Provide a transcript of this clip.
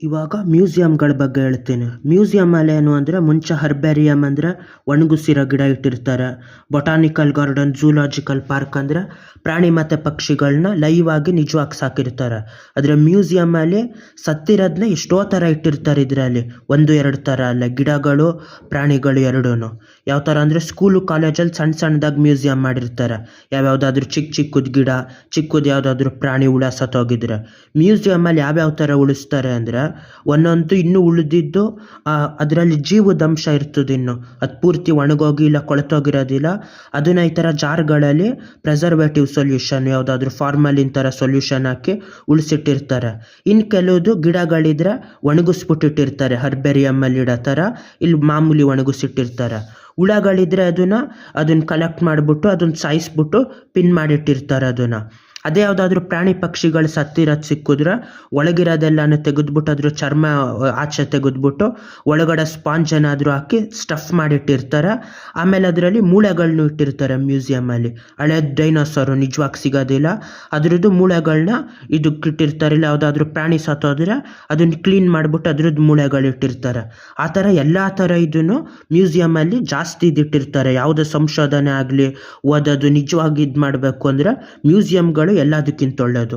ಇವಾಗ ಮ್ಯೂಸಿಯಂಗಳ ಬಗ್ಗೆ ಹೇಳ್ತೀನಿ. ಮ್ಯೂಸಿಯಮಲ್ಲಿ ಏನು ಅಂದರೆ ಮುಂಚೆ ಹರ್ಬೇರಿಯಂ ಅಂದರೆ ಒಣಗಿಸಿರೋ ಗಿಡ ಇಟ್ಟಿರ್ತಾರೆ. ಬೊಟಾನಿಕಲ್ ಗಾರ್ಡನ್, ಝೂಲಾಜಿಕಲ್ ಪಾರ್ಕ್ ಅಂದರೆ ಪ್ರಾಣಿ ಮತ್ತು ಪಕ್ಷಿಗಳನ್ನ ಲೈವ್ ಆಗಿ ನಿಜವಾಗಿ ಸಾಕಿರ್ತಾರೆ. ಆದರೆ ಮ್ಯೂಸಿಯಮಲ್ಲಿ ಸತ್ತಿರೋದನ್ನ ಎಷ್ಟೋ ಥರ ಇಟ್ಟಿರ್ತಾರೆ. ಇದರಲ್ಲಿ 1-2 ಥರ ಅಲ್ಲ, ಗಿಡಗಳು ಪ್ರಾಣಿಗಳು ಎರಡೂ. ಯಾವ ಥರ ಅಂದರೆ ಸ್ಕೂಲು ಕಾಲೇಜಲ್ಲಿ ಸಣ್ಣದಾಗಿ ಮ್ಯೂಸಿಯಂ ಮಾಡಿರ್ತಾರೆ. ಯಾವ್ಯಾವುದಾದ್ರೂ ಚಿಕ್ಕದು ಗಿಡ, ಚಿಕ್ಕದು ಯಾವುದಾದ್ರೂ ಪ್ರಾಣಿ ಹುಳ ಸತ್ತೋಗಿದ್ರೆ. ಮ್ಯೂಸಿಯಮಲ್ಲಿ ಯಾವ್ಯಾವ ಥರ ಉಳಿಸ್ತಾರೆ ಅಂದರೆ ಒಂದೊಂದು ಇನ್ನೂ ಉಳಿದಿದ್ದು ಅದರಲ್ಲಿ ಜೀವದಂಶ ಇರ್ತದೆ. ಇನ್ನು ಅದು ಪೂರ್ತಿ ಒಣಗೋಗಿ ಇಲ್ಲ ಕೊಳೆತೋಗಿರೋದಿಲ್ಲ. ಅದನ್ನು ಈ ಥರ ಜಾರ್ಗಳಲ್ಲಿ ಪ್ರೆಸರ್ವೇಟಿವ್ ಸೊಲ್ಯೂಷನ್, ಯಾವುದಾದ್ರೂ ಫಾರ್ಮಲಿನ್ ಥರ ಸೊಲ್ಯೂಷನ್ ಹಾಕಿ ಉಳಿಸಿಟ್ಟಿರ್ತಾರೆ. ಇನ್ನು ಕೆಲವುದು ಗಿಡಗಳಿದ್ರೆ ಒಣಗಿಸ್ಬಿಟ್ಟಿಟ್ಟಿರ್ತಾರೆ. ಹರ್ಬೇರಿಯಮ್ಮಲ್ಲಿ ಇಡೋ ಥರ ಇಲ್ಲಿ ಮಾಮೂಲಿ ಒಣಗಿಸಿಟ್ಟಿರ್ತಾರೆ. ಹುಳಗಳಿದ್ರೆ ಅದನ್ನು ಕಲೆಕ್ಟ್ ಮಾಡಿಬಿಟ್ಟು ಅದನ್ನು ಸಾಯಿಸ್ಬಿಟ್ಟು ಪಿನ್ ಮಾಡಿಟ್ಟಿರ್ತಾರೆ ಅದನ್ನು. ಅದೇ ಯಾವುದಾದ್ರೂ ಪ್ರಾಣಿ ಪಕ್ಷಿಗಳು ಸತ್ತಿರೋದು ಸಿಕ್ಕಿದ್ರೆ ಒಳಗಿರೋದೆಲ್ಲನೂ ತೆಗೆದ್ಬಿಟ್ಟು ಅದ್ರ ಚರ್ಮ ಆಚೆ ತೆಗೆದ್ಬಿಟ್ಟು ಒಳಗಡೆ ಸ್ಪಾಂಜ್ ಏನಾದರೂ ಹಾಕಿ ಸ್ಟಫ್ ಮಾಡಿಟ್ಟಿರ್ತಾರೆ. ಆಮೇಲೆ ಅದರಲ್ಲಿ ಮೂಳೆಗಳನ್ನೂ ಇಟ್ಟಿರ್ತಾರೆ ಮ್ಯೂಸಿಯಮಲ್ಲಿ. ಹಳೆ ಡೈನೋಸಾರು ನಿಜವಾಗಿ ಸಿಗೋದಿಲ್ಲ, ಅದ್ರದ್ದು ಮೂಳೆಗಳನ್ನ ಇದಕ್ಕೆ ಇಟ್ಟಿರ್ತಾರೆ. ಇಲ್ಲ ಯಾವುದಾದ್ರೂ ಪ್ರಾಣಿ ಸತ್ತೋದ್ರೆ ಅದನ್ನು ಕ್ಲೀನ್ ಮಾಡಿಬಿಟ್ಟು ಅದ್ರದ್ದು ಮೂಳೆಗಳು ಇಟ್ಟಿರ್ತಾರೆ. ಆ ಥರ ಎಲ್ಲ ಥರ ಇದನ್ನು ಮ್ಯೂಸಿಯಮಲ್ಲಿ ಜಾಸ್ತಿ ಇದಿಟ್ಟಿರ್ತಾರೆ. ಯಾವುದೇ ಸಂಶೋಧನೆ ಆಗಲಿ ಓದೋದು ನಿಜವಾಗಿ ಇದು ಮಾಡಬೇಕು ಅಂದರೆ ಮ್ಯೂಸಿಯಂಗಳು ಎಲ್ಲದಕ್ಕಿಂತ ಒಳ್ಳೆಯದು.